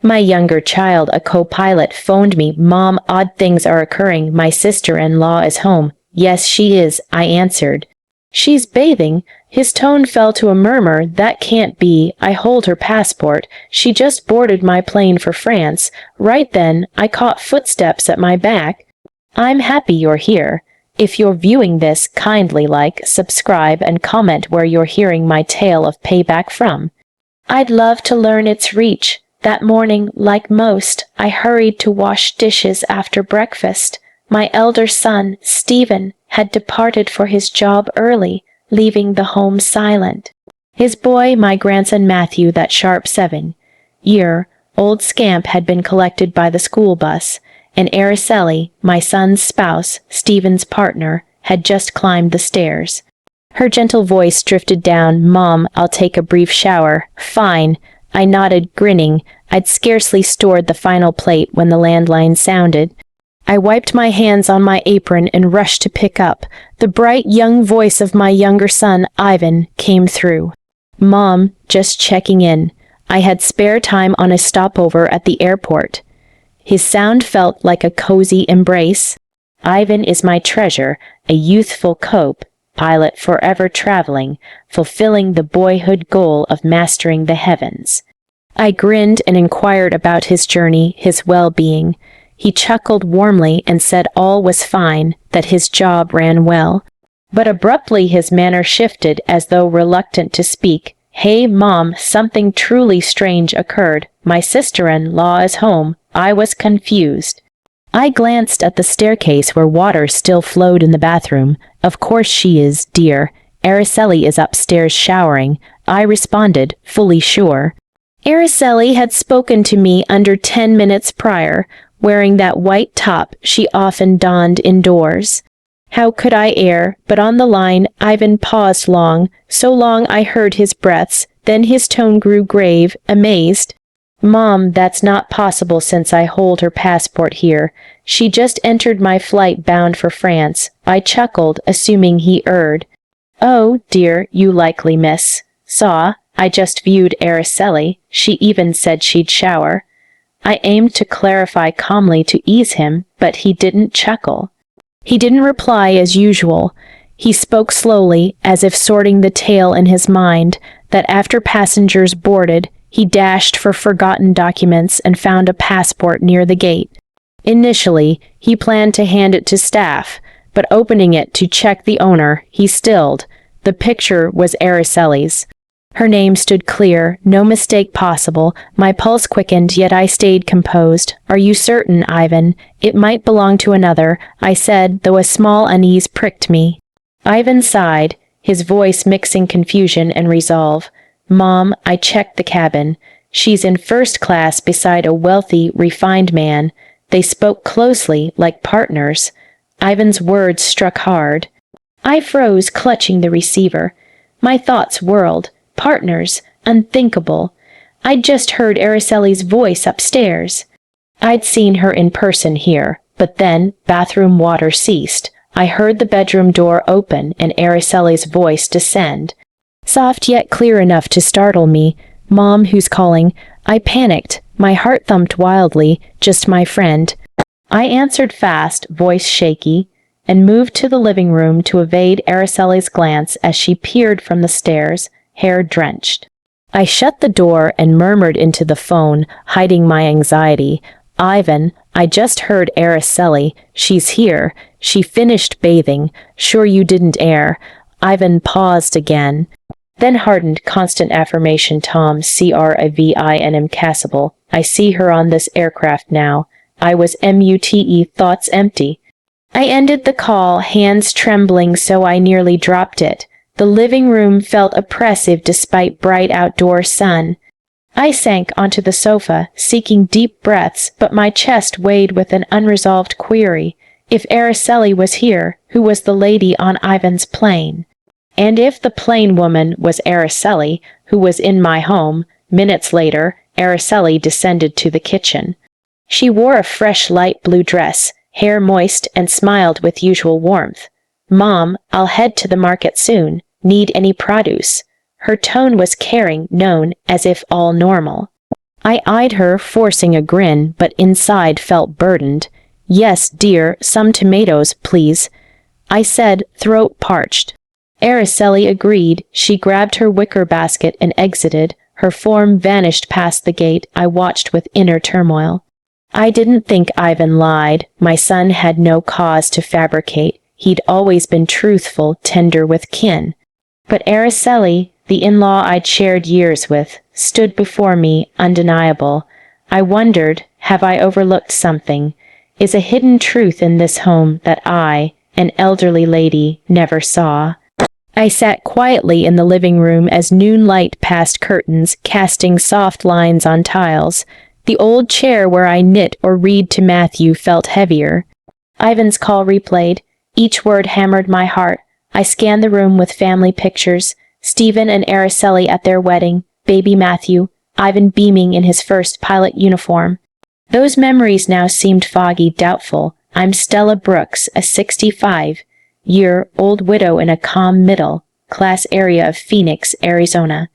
My younger child, a co-pilot, phoned me. Mom, odd things are occurring. My sister-in-law is home. Yes, she is, I answered. She's bathing. His tone fell to a murmur. That can't be. I hold her passport. She just boarded my plane for France. Right then, I caught footsteps at my back. I'm happy you're here. If you're viewing this, kindly like, subscribe, and comment where you're hearing my tale of payback from. I'd love to learn its reach. That morning, like most, I hurried to wash dishes after breakfast. My elder son, Stephen, had departed for his job early, leaving the home silent. His boy, my grandson Matthew, that sharp 7-year-old scamp, had been collected by the school bus, and Araceli, my son's spouse, Stephen's partner, had just climbed the stairs. Her gentle voice drifted down. Mom, I'll take a brief shower. Fine. I nodded, grinning. I'd scarcely stored the final plate when the landline sounded. I wiped my hands on my apron and rushed to pick up. The bright young voice of my younger son, Ivan, came through. Mom, just checking in. I had spare time on a stopover at the airport. His sound felt like a cozy embrace. Ivan is my treasure, a youthful co-pilot forever traveling, fulfilling the boyhood goal of mastering the heavens. I grinned and inquired about his journey, his well-being. He chuckled warmly and said all was fine, that his job ran well. But abruptly his manner shifted as though reluctant to speak. Hey, Mom, something truly strange occurred. My sister-in-law is home. I was confused. I glanced at the staircase where water still flowed in the bathroom. Of course she is, dear. Araceli is upstairs showering, I responded, fully sure. Araceli had spoken to me under 10 minutes prior, wearing that white top she often donned indoors. How could I err? But on the line, Ivan paused long, so long I heard his breaths, then his tone grew grave, amazed. Mom, that's not possible since I hold her passport here. She just entered my flight bound for France. I chuckled, assuming he erred. Oh, dear, you likely saw. I just viewed Araceli. She even said she'd shower. I aimed to clarify calmly to ease him, but he didn't chuckle. He didn't reply as usual. He spoke slowly, as if sorting the tale in his mind, that after passengers boarded, he dashed for forgotten documents and found a passport near the gate. Initially, he planned to hand it to staff, but opening it to check the owner, he stilled. The picture was Araceli's. Her name stood clear, no mistake possible. My pulse quickened, yet I stayed composed. Are you certain, Ivan? It might belong to another, I said, though a small unease pricked me. Ivan sighed, his voice mixing confusion and resolve. Mom, I checked the cabin. She's in first class beside a wealthy, refined man. They spoke closely, like partners. Ivan's words struck hard. I froze, clutching the receiver. My thoughts whirled. Partners, unthinkable. I'd just heard Araceli's voice upstairs. I'd seen her in person here, but then bathroom water ceased. I heard the bedroom door open and Araceli's voice descend. Soft yet clear enough to startle me. Mom, who's calling? I panicked. My heart thumped wildly. Just my friend. I answered fast, voice shaky, and moved to the living room to evade Araceli's glance as she peered from the stairs, hair drenched. I shut the door and murmured into the phone, hiding my anxiety. Ivan, I just heard Araceli. She's here. She finished bathing. Sure you didn't err. Ivan paused again. Then hardened, constant affirmation. Tom, CRAVINM Cassable. I see her on this aircraft now. I was MUTE, thoughts empty. I ended the call, hands trembling so I nearly dropped it. The living room felt oppressive despite bright outdoor sun. I sank onto the sofa, seeking deep breaths, but my chest weighed with an unresolved query. If Araceli was here, who was the lady on Ivan's plane? And if the plane woman was Araceli, who was in my home, minutes later, Araceli descended to the kitchen. She wore a fresh light blue dress, hair moist, and smiled with usual warmth. Mom, I'll head to the market soon. Need any produce? Her tone was caring, known, as if all normal. I eyed her, forcing a grin, but inside felt burdened. Yes, dear, some tomatoes, please, I said, throat parched. Araceli agreed. She grabbed her wicker basket and exited. Her form vanished past the gate. I watched with inner turmoil. I didn't think Ivan lied. My son had no cause to fabricate. He'd always been truthful, tender with kin. But Araceli, the in-law I'd shared years with, stood before me, undeniable. I wondered, have I overlooked something? Is a hidden truth in this home that I, an elderly lady, never saw? I sat quietly in the living room as noon light passed curtains, casting soft lines on tiles. The old chair where I knit or read to Matthew felt heavier. Ivan's call replayed. Each word hammered my heart. I scanned the room with family pictures. Stephen and Araceli at their wedding, baby Matthew, Ivan beaming in his first pilot uniform. Those memories now seemed foggy, doubtful. I'm Stella Brooks, a 65-year-old widow in a calm middle-class area of Phoenix, Arizona.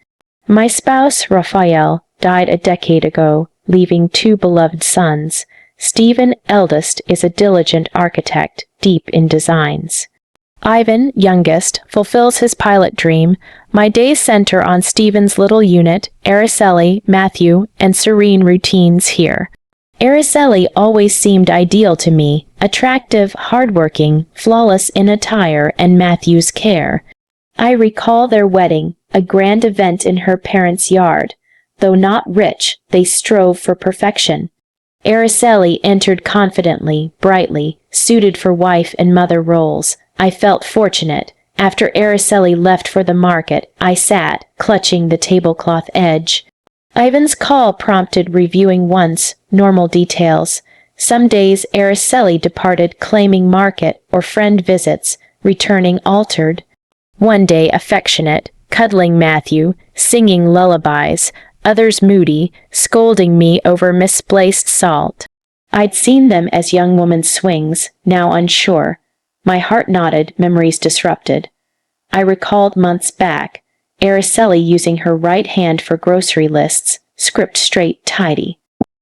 My spouse, Raphael, died a decade ago, leaving 2 beloved sons. Stephen, eldest, is a diligent architect, deep in designs. Ivan, youngest, fulfills his pilot dream. My days center on Stephen's little unit, Araceli, Matthew, and serene routines here. Araceli always seemed ideal to me, attractive, hardworking, flawless in attire and Matthew's care. I recall their wedding, a grand event in her parents' yard. Though not rich, they strove for perfection. Araceli entered confidently, brightly, suited for wife and mother roles. I felt fortunate. After Araceli left for the market, I sat, clutching the tablecloth edge. Ivan's call prompted reviewing once, normal details. Some days Araceli departed claiming market or friend visits, returning altered. One day affectionate, cuddling Matthew, singing lullabies, others moody, scolding me over misplaced salt. I'd seen them as young women's swings, now unsure. My heart nodded, memories disrupted. I recalled months back, Araceli using her right hand for grocery lists, script straight, tidy.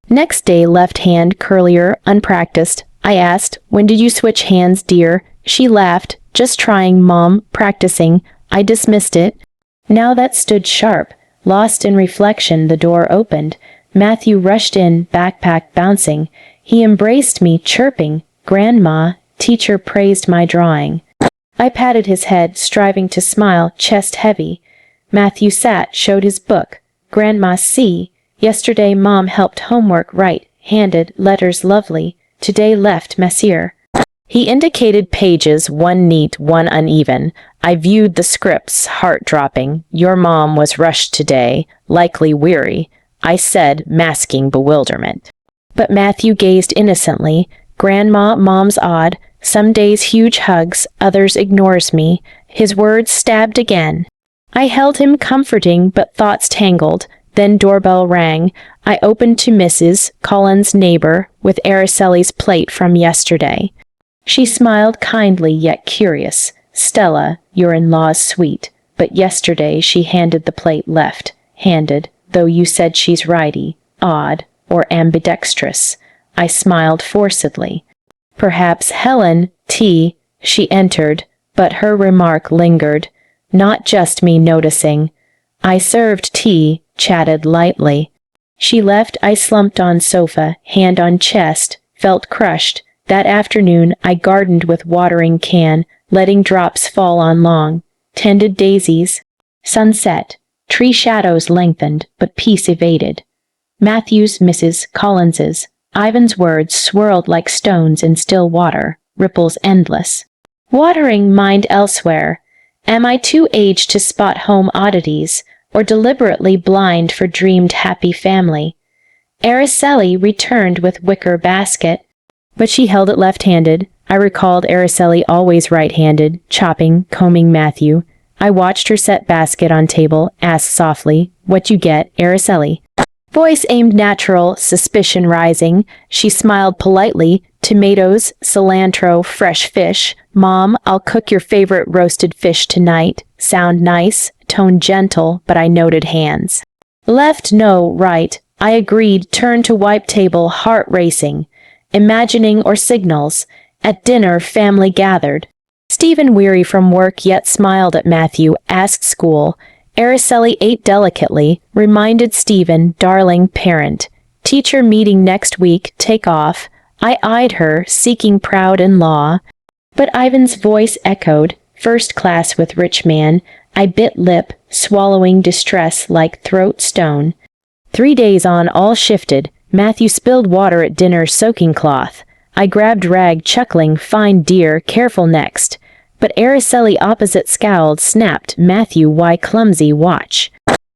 Next day, left hand, curlier, unpracticed. I asked, when did you switch hands, dear? She laughed, just trying, Mom, practicing. I dismissed it. Now that stood sharp. Lost in reflection, the door opened. Matthew rushed in, backpack bouncing. He embraced me, chirping, Grandma. Teacher praised my drawing. I patted his head, striving to smile, chest heavy. Matthew sat, showed his book. Grandma, see. Yesterday Mom helped homework right-handed, letters lovely. Today left messier. He indicated pages, one neat, one uneven. I viewed the scripts, heart-dropping. Your mom was rushed today, likely weary, I said, masking bewilderment. But Matthew gazed innocently. Grandma, Mom's odd. Some days huge hugs, others ignores me. His words stabbed again. I held him comforting, but thoughts tangled. Then doorbell rang. I opened to Mrs. Collins' neighbor, with Araceli's plate from yesterday. She smiled kindly yet curious. Stella, your in-law's sweet. But yesterday she handed the plate left-handed, though you said she's righty, odd, or ambidextrous. I smiled forcedly. Perhaps Helen, tea, she entered, but her remark lingered. Not just me noticing. I served tea, chatted lightly. She left. I slumped on sofa, hand on chest, felt crushed. That afternoon I gardened with watering can, letting drops fall on long, tended daisies. Sunset. Tree shadows lengthened, but peace evaded. Matthew's, Mrs. Collins's. Ivan's words swirled like stones in still water, ripples endless. Watering mind elsewhere. Am I too aged to spot home oddities, or deliberately blind for dreamed happy family? Araceli returned with wicker basket, but she held it left-handed. I recalled Araceli always right-handed, chopping, combing Matthew. I watched her set basket on table, asked softly, what you get, Araceli? Voice aimed natural, suspicion rising. She smiled politely. Tomatoes, cilantro, fresh fish. Mom, I'll cook your favorite roasted fish tonight. Sound nice, tone gentle, but I noted hands. Left, no, right. I agreed, turned to wipe table, heart racing. Imagining or signals. At dinner, family gathered. Stephen, weary from work yet smiled at Matthew, asked school. Araceli ate delicately, reminded Stephen, darling parent. Teacher meeting next week, takeoff. I eyed her, seeking proud in law. But Ivan's voice echoed, first class with rich man. I bit lip, swallowing distress like throat stone. 3 days on, all shifted. Matthew spilled water at dinner, soaking cloth. I grabbed rag, chuckling, fine dear, careful next. But Araceli opposite scowled, snapped, Matthew, why clumsy, watch.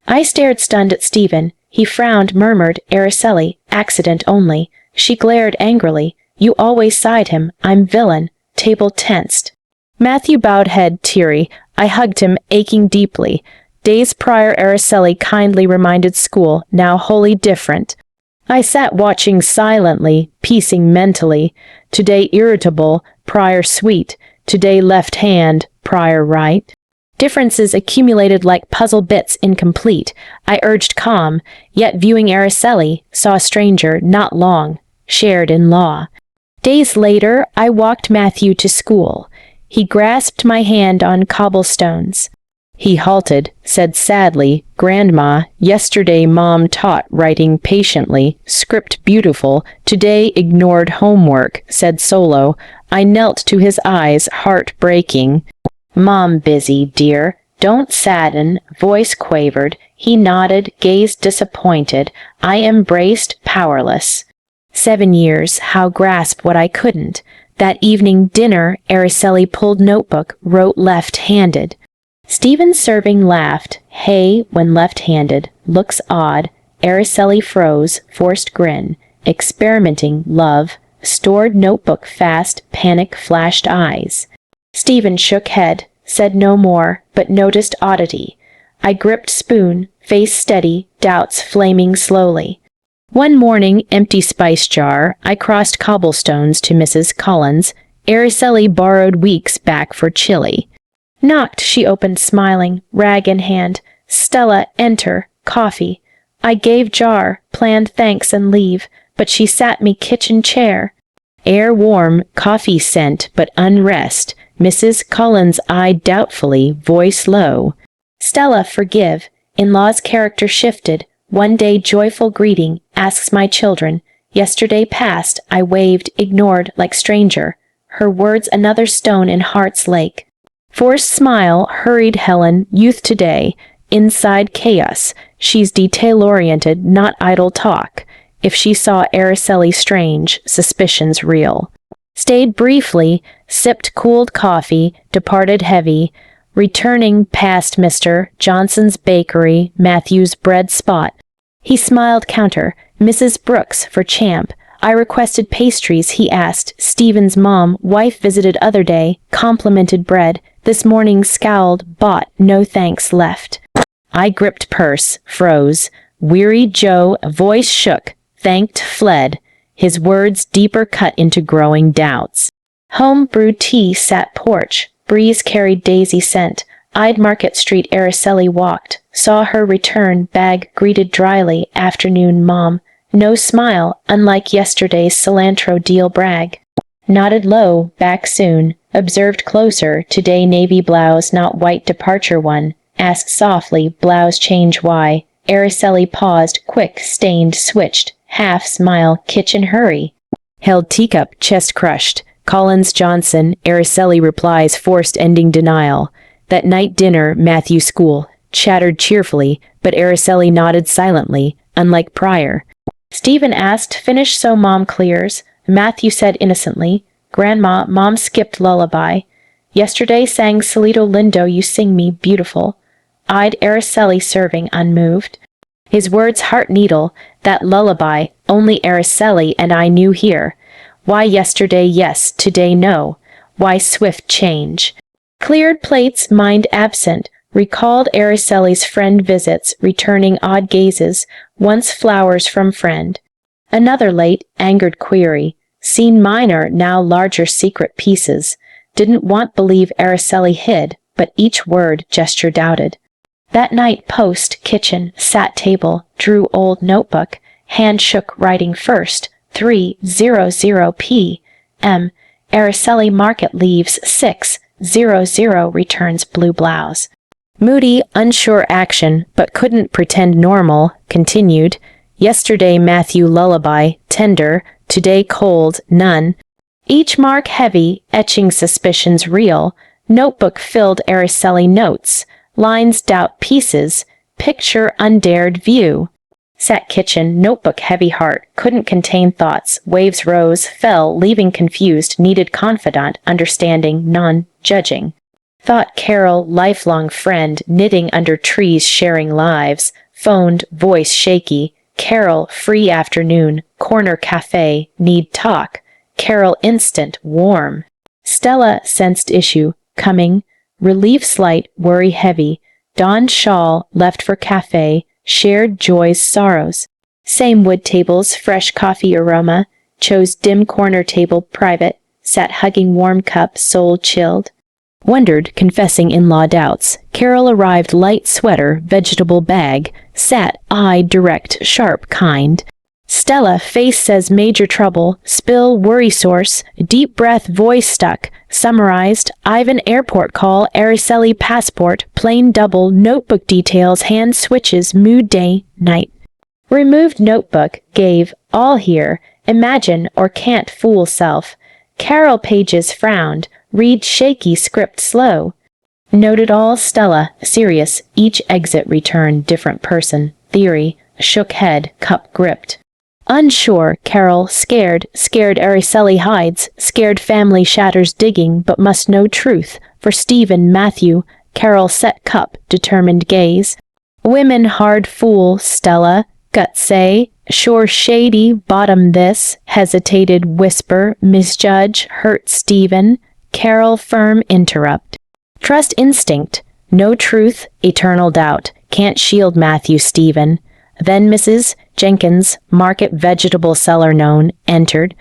I stared stunned at Stephen. He frowned, murmured, Araceli, accident only. She glared angrily. You always side him, I'm villain. Table tensed. Matthew bowed head, teary. I hugged him, aching deeply. Days prior Araceli kindly reminded school, now wholly different. I sat watching silently, piecing mentally. Today irritable, prior sweet. Today left hand, prior right. Differences accumulated like puzzle bits incomplete. I urged calm, yet viewing Araceli, saw a stranger, not long, shared in law. Days later, I walked Matthew to school. He grasped my hand on cobblestones. He halted, said sadly, Grandma, yesterday Mom taught writing patiently, script beautiful, today ignored homework, said solo. I knelt to his eyes, heart breaking. Mom busy, dear, don't sadden, voice quavered. He nodded, gazed disappointed. I embraced, powerless. 7 years, how grasp what I couldn't. That evening dinner, Araceli pulled notebook, wrote left-handed. Stephen serving laughed. Hey, when left-handed, looks odd. Araceli froze, forced grin. Experimenting, love. Stored notebook fast, panic flashed eyes. Stephen shook head, said no more, but noticed oddity. I gripped spoon, face steady, doubts flaming slowly. One morning, empty spice jar, I crossed cobblestones to Mrs. Collins. Araceli borrowed weeks back for chili. Knocked, she opened smiling, rag in hand. Stella, enter, coffee. I gave jar, planned thanks and leave, but she sat me kitchen chair. Air warm, coffee scent, but unrest. Mrs. Collins eyed doubtfully, voice low. Stella, forgive. In-law's character shifted. One day joyful greeting, asks my children. Yesterday past, I waved, ignored like stranger. Her words another stone in heart's lake. Forced smile, hurried Helen, youth today. Inside chaos, she's detail-oriented, not idle talk. If she saw Araceli strange, suspicions real. Stayed briefly, sipped cooled coffee, departed heavy. Returning past Mr. Johnson's bakery, Matthew's bread spot. He smiled counter, Mrs. Brooks for champ. I requested pastries, he asked. Stephen's mom, wife visited other day, complimented bread. This morning scowled, bought, no thanks left. I gripped purse, froze. Weary Joe, voice shook, thanked, fled. His words deeper cut into growing doubts. Home brewed tea sat porch. Breeze carried daisy scent. Eyed Market Street Araceli walked. Saw her return, bag greeted dryly. Afternoon, Mom. No smile, unlike yesterday's cilantro deal brag. Nodded low, back soon. Observed closer, today navy blouse, not white departure one. Asked softly, blouse change why. Araceli paused, quick, stained, switched. Half smile, kitchen hurry. Held teacup, chest crushed. Collins Johnson, Araceli replies, forced ending denial. That night dinner, Matthew school. Chattered cheerfully, but Araceli nodded silently, unlike prior. Stephen asked, finish so Mom clears. Matthew said innocently, Grandma, Mom skipped lullaby. Yesterday sang Solito Lindo, you sing me, beautiful. Eyed Araceli serving, unmoved. His words heart needle, that lullaby, only Araceli and I knew here. Why yesterday yes, today no? Why swift change? Cleared plates, mind absent, recalled Araceli's friend visits, returning odd gazes, once flowers from friend. Another late, angered query, seen minor, now larger secret pieces. Didn't want believe Araceli hid, but each word, gesture doubted. That night post, kitchen, sat table, drew old notebook. hand shook writing first, 3:00 p.m. Araceli Market leaves 6:00, returns blue blouse. Moody, unsure action, but couldn't pretend normal, continued. Yesterday Matthew lullaby, tender, today cold, none. Each mark heavy, etching suspicions real. Notebook filled Araceli notes, lines doubt pieces, picture undared view. Sat kitchen, notebook heavy heart, couldn't contain thoughts, waves rose, fell, leaving confused, needed confidant, understanding, non-judging. Thought Carol, lifelong friend, knitting under trees sharing lives, phoned, voice shaky, Carol, free afternoon, corner cafe, need talk, Carol instant, warm. Stella sensed issue, coming, relief slight, worry heavy, donned shawl, left for cafe, shared joys, sorrows. Same wood tables, fresh coffee aroma, chose dim corner table, private, sat hugging warm cup, soul chilled. Wondered, confessing in-law doubts. Carol arrived light sweater, vegetable bag, sat, eye direct, sharp, kind. Stella, face says major trouble, spill, worry source, deep breath, voice stuck, summarized, Ivan airport call, Araceli passport, plain double, notebook details, hand switches, mood day, night. Removed notebook, gave, all here, imagine or can't fool self. Carol pages frowned, read shaky script slow. Noted all Stella, serious, each exit return different person, theory, shook head, cup gripped. Unsure, Carol, scared Araceli hides, scared family shatters digging, but must know truth. For Stephen, Matthew, Carol set cup, determined gaze. Women hard fool, Stella, gut say, sure shady, bottom this, hesitated, whisper, misjudge, hurt Stephen, Carol firm interrupt. Trust instinct, no truth, eternal doubt, can't shield Matthew Stephen. Then Mrs. Jenkins, market vegetable seller known, entered.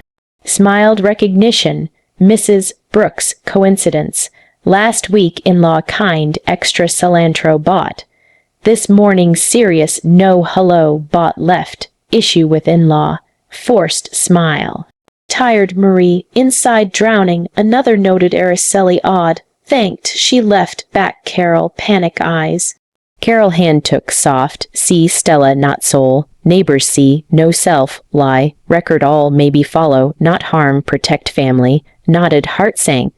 Smiled recognition, Mrs. Brooks, coincidence. Last week in-law kind, extra cilantro bought. This morning serious, no hello, bought left, issue with in-law. Forced smile. Tired Marie, inside drowning, another noted Araceli odd. Thanked, she left, back Carol, panic eyes. Carol hand took, soft, see Stella, not soul, neighbors see, no self, lie, record all, maybe follow, not harm, protect family, nodded, heart sank.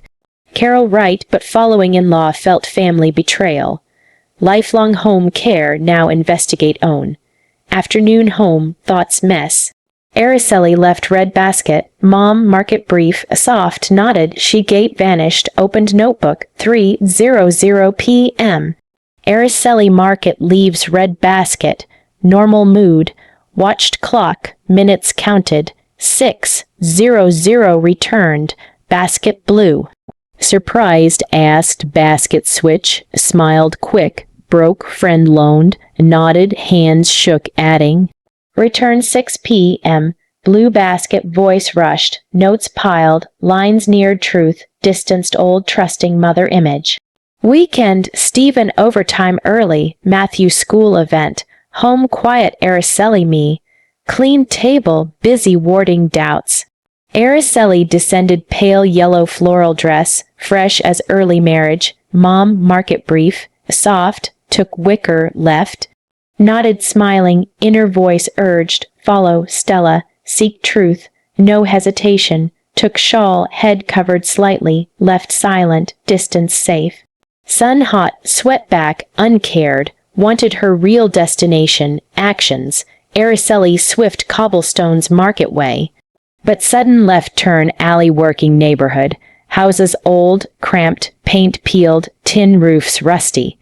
Carol right, but following in-law felt family betrayal. Lifelong home care, now investigate own. Afternoon home, thoughts mess. Araceli left red basket, mom, market brief, soft, nodded, she gate vanished, opened notebook, 3:00 p.m. Araceli Market leaves red basket, normal mood, watched clock, minutes counted, 6:00 returned, basket blue. Surprised, asked, basket switch, smiled quick, broke, friend loaned, nodded, hands shook, adding. Return 6 p.m., blue basket, voice rushed, notes piled, lines neared truth, distanced old trusting mother image. Weekend, Stephen overtime early, Matthew school event, home quiet Araceli me, clean table, busy warding doubts. Araceli descended pale yellow floral dress, fresh as early marriage, mom market brief, soft, took wicker, left. Nodded smiling, inner voice urged, follow, Stella, seek truth, no hesitation, took shawl, head covered slightly, left silent, distance safe. Sun hot, sweat back, uncared, wanted her real destination, actions, Araceli swift cobblestones market way. But sudden left turn alley working neighborhood, houses old, cramped, paint peeled, tin roofs rusty.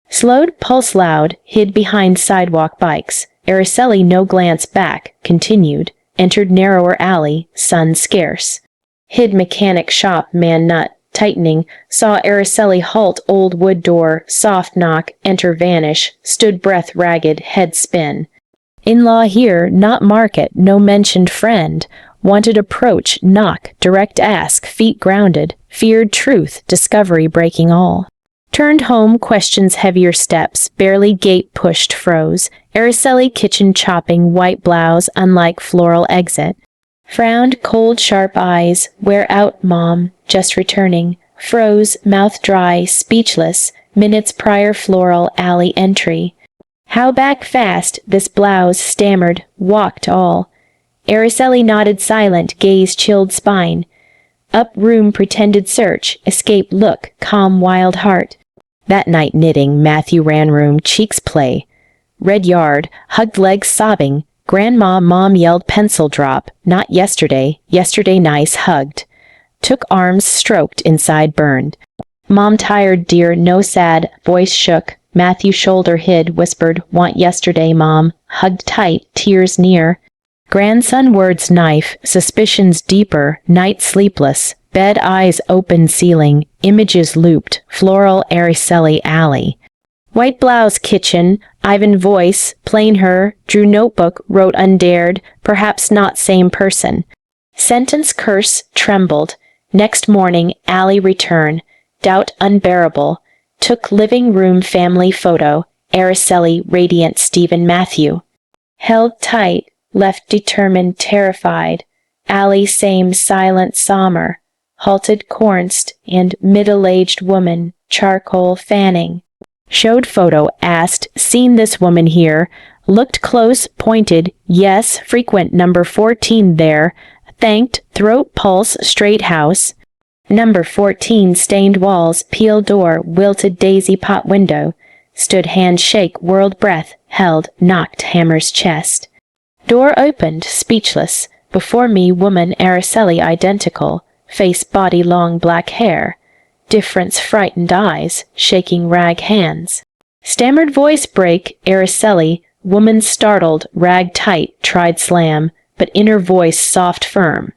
Slowed, pulse loud, hid behind sidewalk bikes. Araceli no glance back, continued, entered narrower alley, sun scarce. Hid mechanic shop, man nut, tightening, saw Araceli halt old wood door, soft knock, enter vanish, stood breath ragged, head spin. In-law here, not market, no mentioned friend. Wanted approach, knock, direct ask, feet grounded, feared truth, discovery breaking all. Turned home, questions heavier steps, barely gate pushed froze. Araceli kitchen chopping white blouse unlike floral exit. Frowned cold sharp eyes, where out mom, just returning. Froze, mouth dry, speechless, minutes prior floral alley entry. How back fast, this blouse, stammered, walked all. Araceli nodded silent, gaze chilled spine. Up room pretended search, escape look, calm wild heart. That night knitting, Matthew ran room, cheeks play. Red yard, hugged legs sobbing. Grandma mom yelled pencil drop, not yesterday, yesterday nice hugged. Took arms stroked inside burned. Mom tired dear, no sad, voice shook. Matthew shoulder hid, whispered, want yesterday mom, hugged tight, tears near. Grandson words knife, suspicions deeper, night sleepless, bed eyes open ceiling, images looped, floral Araceli alley. White blouse kitchen, Ivan voice, plain her, drew notebook, wrote undared, perhaps not same person. Sentence curse, trembled. Next morning, alley return, doubt unbearable. Took living room family photo, Araceli radiant Stephen Matthew. Held tight, left determined terrified. Alley same silent somber. Halted cornced and middle-aged woman, charcoal fanning. Showed photo, asked, seen this woman here. Looked close, pointed, yes, frequent number 14 there. Thanked, throat pulse, straight house. Number 14, stained walls, peeled door, wilted daisy pot window. Stood hand shake, whirled breath, held, knocked hammer's chest. Door opened, speechless. Before me woman Araceli identical. Face body long black hair. Difference frightened eyes, shaking rag hands. Stammered voice break, Araceli, woman startled, rag tight, tried slam, but inner voice soft firm.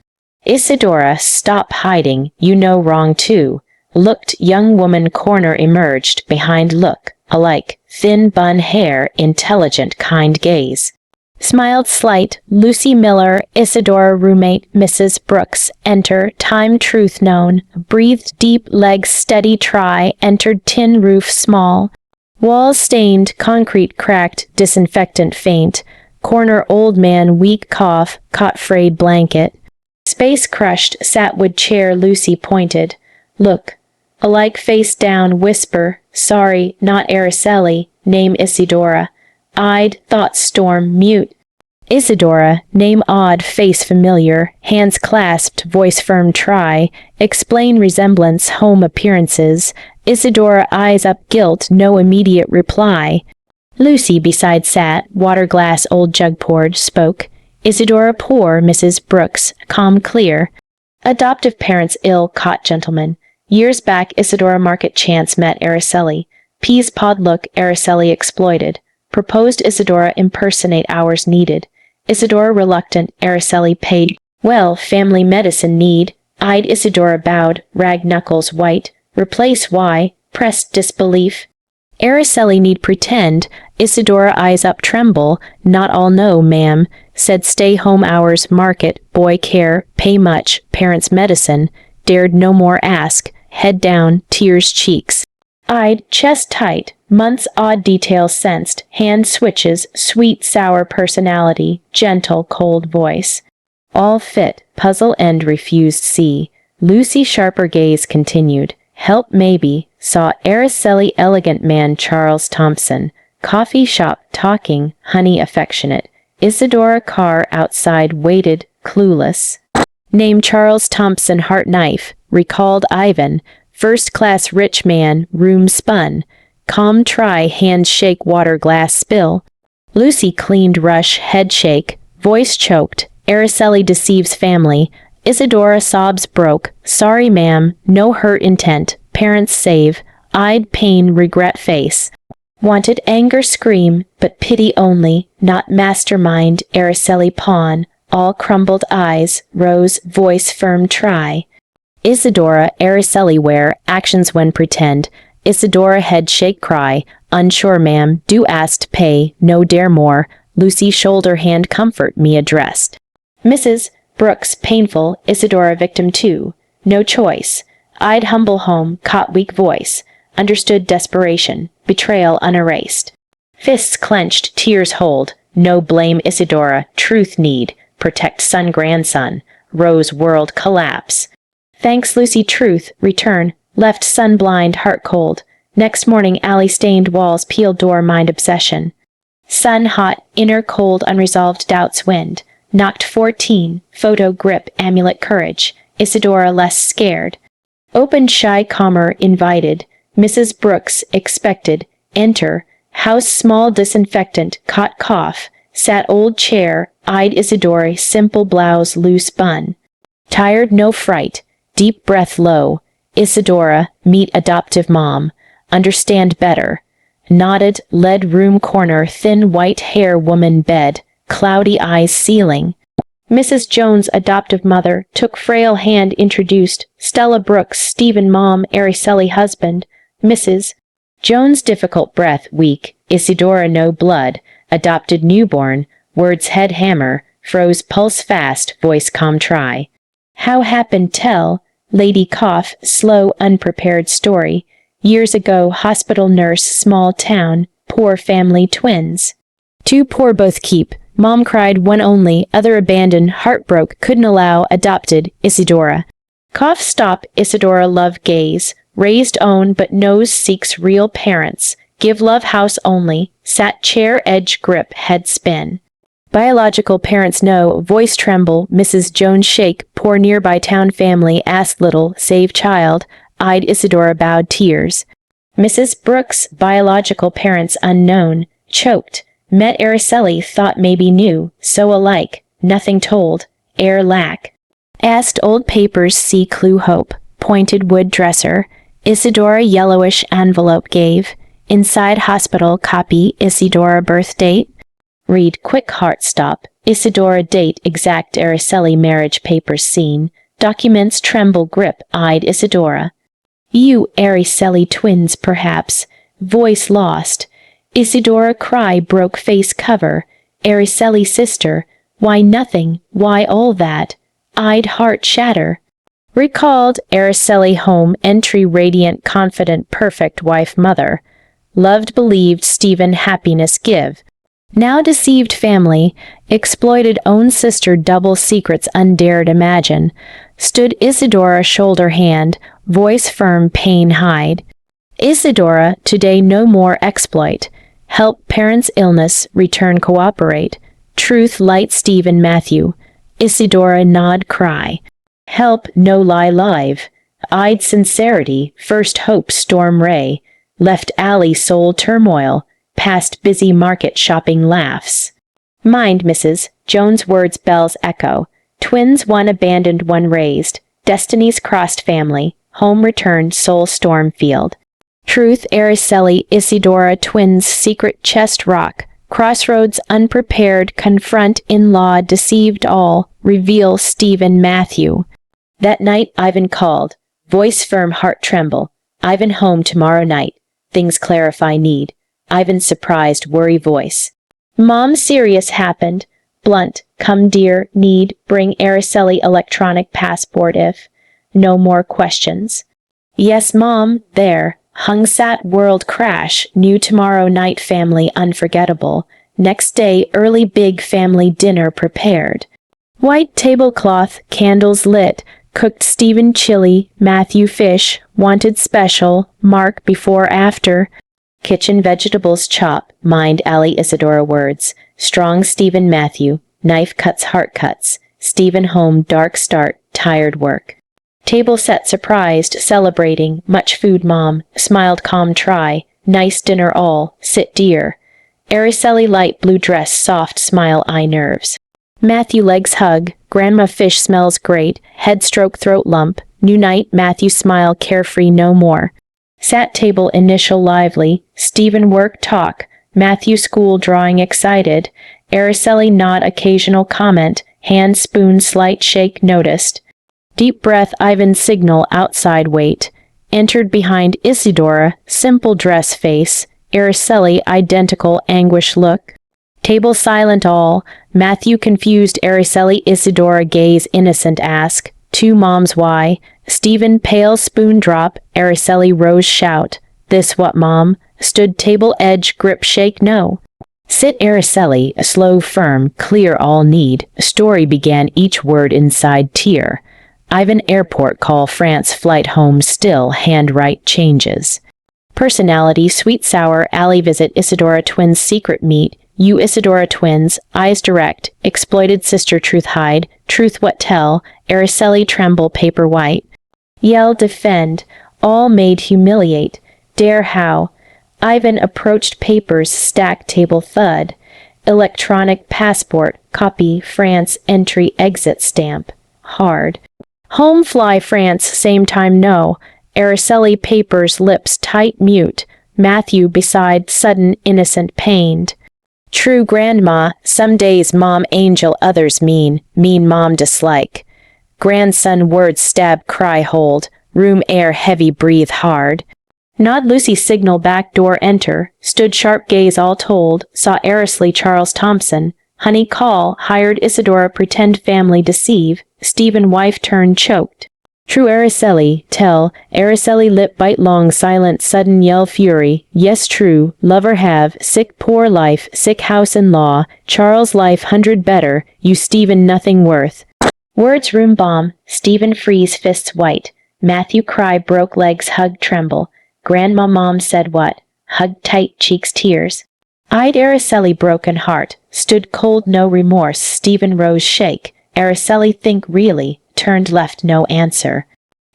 Isadora, stop hiding, you know wrong too. Looked young woman corner emerged, behind look, alike, thin bun hair, intelligent kind gaze. Smiled slight, Lucy Miller, Isadora roommate, Mrs. Brooks, enter, time truth known, breathed deep, legs steady try, entered tin roof small. Walls stained, concrete cracked, disinfectant faint, corner old man weak cough, caught frayed blanket. Space crushed, satwood chair Lucy pointed. Look, alike face down, whisper, sorry, not Araceli, name Isadora. Eyed, thought storm, mute. Isadora, name odd, face familiar, hands clasped, voice firm try, explain resemblance, home appearances. Isadora eyes up guilt, no immediate reply. Lucy beside sat, water glass old jug poured, spoke. Isadora poor, Mrs. Brooks, calm clear. Adoptive parents ill, caught gentleman. Years back Isadora market chance met Araceli. Peas pod look, Araceli exploited. Proposed Isadora impersonate hours needed. Isadora reluctant, Araceli paid. Well, family medicine need. Eyed Isadora bowed, rag knuckles white. Replace why? Pressed disbelief. Araceli need pretend. Isadora eyes up tremble. Not all know, ma'am. Said stay home hours, market, boy care, pay much, parents medicine. Dared no more ask. Head down, tears cheeks. Eyed, chest tight, months odd details sensed, hand switches, sweet sour personality, gentle cold voice. All fit, puzzle end refused see. Lucy sharper gaze continued. Help maybe, saw Araceli elegant man Charles Thompson. Coffee shop talking, honey affectionate. Isadora car outside waited, clueless. Name Charles Thompson heart knife, recalled Ivan. First-class rich man, room spun. Calm try, hand shake water glass spill. Lucy cleaned rush, head shake. Voice choked. Araceli deceives family. Isadora sobs broke. Sorry ma'am, no hurt intent. Parents save. Eyed pain, regret face. Wanted anger scream, but pity only. Not mastermind, Araceli pawn. All crumbled eyes, rose, voice firm try. Isadora, Araceli wear, actions when pretend. Isadora head shake cry, unsure ma'am, do asked pay, no dare more. Lucy shoulder hand comfort me addressed. Mrs. Brooks painful, Isadora victim too. No choice. Eyed humble home, caught weak voice. Understood desperation, betrayal unerased. Fists clenched, tears hold. No blame Isidora, truth need. Protect son grandson. Rose world collapse. Thanks Lucy truth, return. Left sun blind, heart cold. Next morning alley stained walls, peeled door mind obsession. Sun hot, inner cold, unresolved doubts wind. Knocked 14, photo grip, amulet courage. Isidora less scared. Opened shy calmer, invited. Mrs. Brooks, expected. Enter. House small disinfectant, caught cough. Sat old chair, eyed Isidora, simple blouse, loose bun. Tired, no fright. Deep breath low. Isidora, meet adoptive mom. Understand better. Nodded, led room corner, thin white hair woman bed. Cloudy eyes ceiling. Mrs. Jones, adoptive mother, took frail hand introduced. Stella Brooks, Stephen mom, Araceli husband. Mrs. Jones difficult breath, weak. Isidora no blood. Adopted newborn. Words head hammer. Froze pulse fast, voice calm try. How happened tell. Lady cough, slow unprepared story. Years ago hospital nurse, small town. Poor family twins. Too poor both keep. Mom cried, one only, other abandoned, heart broke, couldn't allow, adopted, Isidora. Cough stop, Isidora love gaze, raised own but knows seeks real parents, give love house only, sat chair edge grip, head spin. Biological parents know, voice tremble, Mrs. Jones shake, poor nearby town family, asked little, save child, eyed Isidora bowed tears. Mrs. Brooks, biological parents unknown, choked. Met Araceli, thought maybe knew, so alike, nothing told, air lack. Asked old papers, see clue hope, pointed wood dresser, Isidora yellowish envelope gave, inside hospital copy, Isidora birth date. Read quick heart stop, Isidora date exact Araceli marriage papers seen, documents tremble grip, eyed Isidora. You Araceli twins perhaps, voice lost. Isidora cry broke face cover. Araceli sister. Why nothing? Why all that? Eyed heart shatter. Recalled Araceli home entry radiant confident perfect wife mother. Loved believed Stephen happiness give. Now deceived family. Exploited own sister double secrets undared imagine. Stood Isidora shoulder hand. Voice firm pain hide. Isidora today no more exploit. Help parents' illness, return cooperate. Truth light Stephen Matthew. Isidora nod cry. Help no lie live. Eyed sincerity, first hope storm ray. Left alley soul turmoil. Past busy market shopping laughs. Mind Mrs. Jones words bells echo. Twins one abandoned one raised. Destinies crossed family. Home returned soul storm field. Truth, Araceli, Isidora, twins, secret chest rock, crossroads unprepared, confront in-law, deceived all, reveal Stephen Matthew. That night Ivan called, voice firm, heart tremble, Ivan home tomorrow night, things clarify need, Ivan surprised, worry voice. Mom serious happened, blunt, come dear, need, bring Araceli electronic passport if, no more questions. Yes mom, there. Hung sat world crash, new tomorrow night family unforgettable. Next day early big family dinner prepared. White tablecloth, candles lit, cooked Stephen chili, Matthew fish, wanted special, Mark before after. Kitchen vegetables chop, mind Allie Isidora words. Strong Stephen Matthew, knife cuts heart cuts. Stephen home dark start, tired work. Table set surprised, celebrating, much food mom, smiled calm try, nice dinner all, sit dear. Araceli light blue dress, soft smile eye nerves. Matthew legs hug, grandma fish smells great, head stroke throat lump, new night Matthew smile carefree no more. Sat table initial lively, Stephen work talk, Matthew school drawing excited, Araceli nod occasional comment, hand spoon slight shake noticed. Deep breath Ivan signal outside wait. Entered behind Isidora, simple dress face. Araceli identical anguish look. Table silent all. Matthew confused Araceli Isidora gaze innocent ask. Two moms why. Stephen pale spoon drop. Araceli rose shout. This what mom? stood table edge, grip shake no. Sit Araceli, slow firm, clear all need, story began each word inside tear. Ivan airport call France flight home still, handwrite changes. Personality, sweet sour, alley visit, Isadora twins secret meet, you Isadora twins, eyes direct, exploited sister truth hide, truth what tell, Araceli tremble paper white. Yell defend, all made humiliate, dare how. Ivan approached papers, stack table thud. Electronic passport, copy, France, entry, exit stamp. Hard. Home fly France, same time no. Araceli papers, lips tight mute. Matthew beside, sudden, innocent, pained. True grandma, some days mom angel, others mean mom dislike. Grandson words stab cry hold, room air heavy breathe hard. Nod Lucy signal back door enter, stood sharp gaze all told, saw Araceli Charles Thompson, honey call, hired Isadora pretend family deceive, Stephen wife turn choked. True Araceli, tell, Araceli lip bite long silent sudden yell fury, yes true, lover have, sick poor life, sick house and law, Charles life 100 better, you Stephen nothing worth. Words room bomb, Stephen freeze fists white, Matthew cry broke legs hug tremble, Grandma mom said what, hug tight cheeks tears. Eyed Araceli broken heart, stood cold no remorse, Stephen rose shake, Araceli think really, turned left no answer.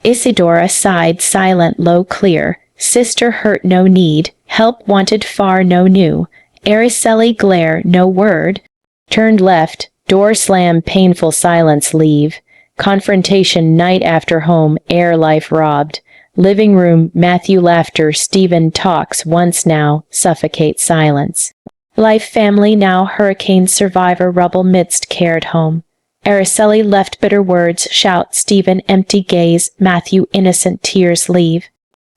Isidora sighed silent low clear, sister hurt no need, help wanted far no new. Araceli glare no word, turned left, door slam painful silence leave. Confrontation night after home, air life robbed. Living room, Matthew laughter, Stephen talks once now, suffocate silence. Life family now hurricane survivor rubble midst cared home. Araceli left bitter words, shout, Stephen empty gaze, Matthew innocent tears leave.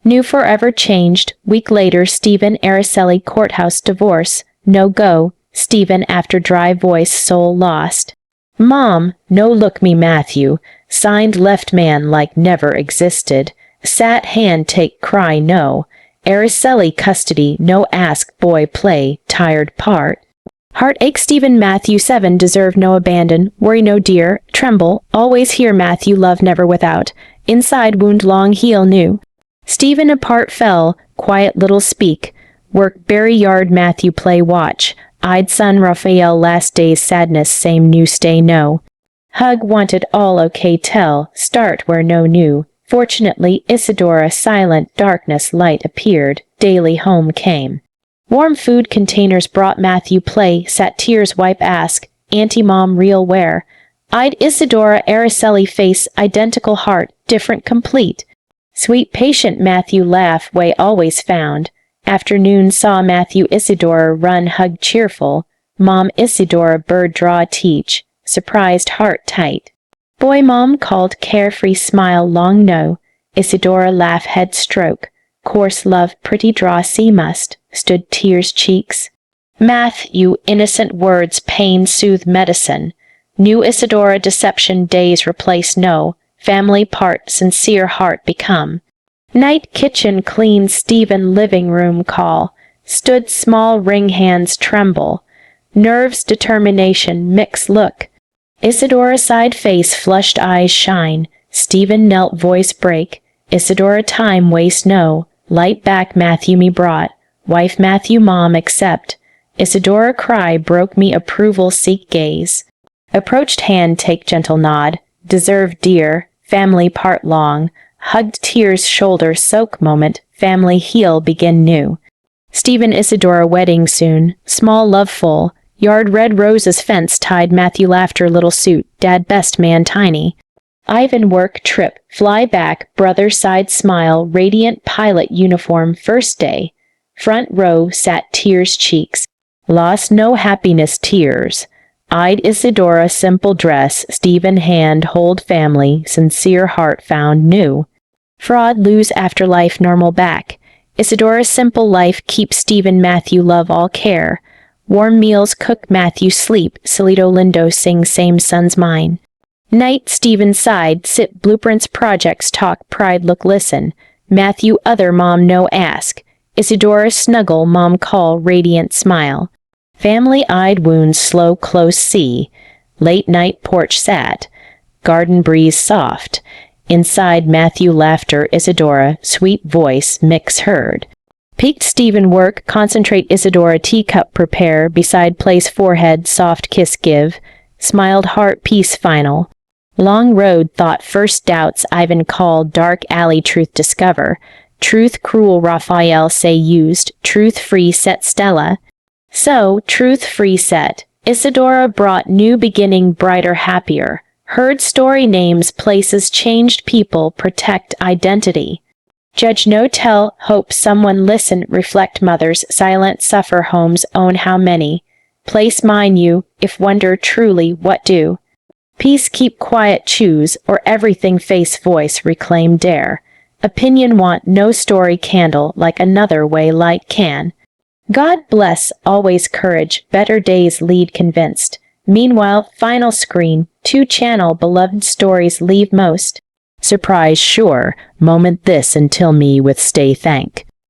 New forever changed, week later Stephen Araceli courthouse divorce, no go, Stephen after dry voice soul lost. Mom, no look me Matthew, signed left man like never existed. Sat hand take cry no. Araceli custody no ask boy play tired part. Heartache Stephen Matthew 7 deserve no abandon, worry no dear, tremble, always hear Matthew love never without, inside wound long heal new. Stephen apart fell, quiet little speak, work berry yard Matthew play watch, eyed son Raphael last day's sadness same new stay no. Hug wanted all okay tell, start where no new. Fortunately, Isadora silent darkness light appeared, daily home came. Warm food containers brought Matthew play, sat tears wipe ask, auntie mom real where. Eyed Isadora Araceli face identical heart, different complete. Sweet patient Matthew laugh way always found. Afternoon saw Matthew Isadora run hug cheerful. Mom Isadora bird draw teach, surprised heart tight. Boy mom called carefree smile long no, Isadora laugh head stroke, coarse love pretty draw see must, stood tears cheeks. Math you innocent words pain soothe medicine, new Isadora deception days replace no, family part sincere heart become. Night kitchen clean Stephen living room call, stood small ring hands tremble, nerves determination mix look. Isadora side face flushed eyes shine, Stephen knelt voice break, Isadora time waste no, light back Matthew me brought, wife Matthew mom accept, Isadora cry broke me approval seek gaze. Approached hand take gentle nod, deserve dear, family part long, hugged tears shoulder soak moment, family heal begin new. Stephen Isadora wedding soon, small love full, yard red roses fence tied Matthew laughter little suit, dad best man tiny. Ivan work trip, fly back, brother side smile, radiant pilot uniform first day. Front row sat tears cheeks, lost no happiness tears. Eyed Isadora simple dress, Stephen hand hold family, sincere heart found new. Fraud lose afterlife normal back. Isadora's simple life keep Stephen Matthew love all care. Warm meals cook Matthew sleep, Salito Lindo sing same son's mine. Night Stephen side, sit blueprints projects talk pride look listen. Matthew other mom no ask. Isadora snuggle, mom call, radiant smile. Family-eyed wounds slow close see. Late night porch sat. Garden breeze soft. Inside Matthew laughter, Isadora, sweet voice, mix heard. Peaked Stephen work, concentrate Isadora, teacup prepare, beside place forehead, soft kiss give. Smiled heart peace final. Long road thought first doubts, Ivan called, dark alley truth discover. Truth cruel, Raphael say used, truth free set Stella. So, truth free set. Isadora brought new beginning, brighter, happier. Heard story names, places, changed people, protect identity. Judge no tell, hope someone listen, reflect mothers, silent suffer homes, own how many. Place mine you, if wonder truly, what do? Peace keep quiet choose, or everything face voice reclaim dare. Opinion want no story candle, like another way light can. God bless, always courage, better days lead convinced. Meanwhile, final screen, 2 channel beloved stories leave most. Surprise sure, moment this until me with stay thank.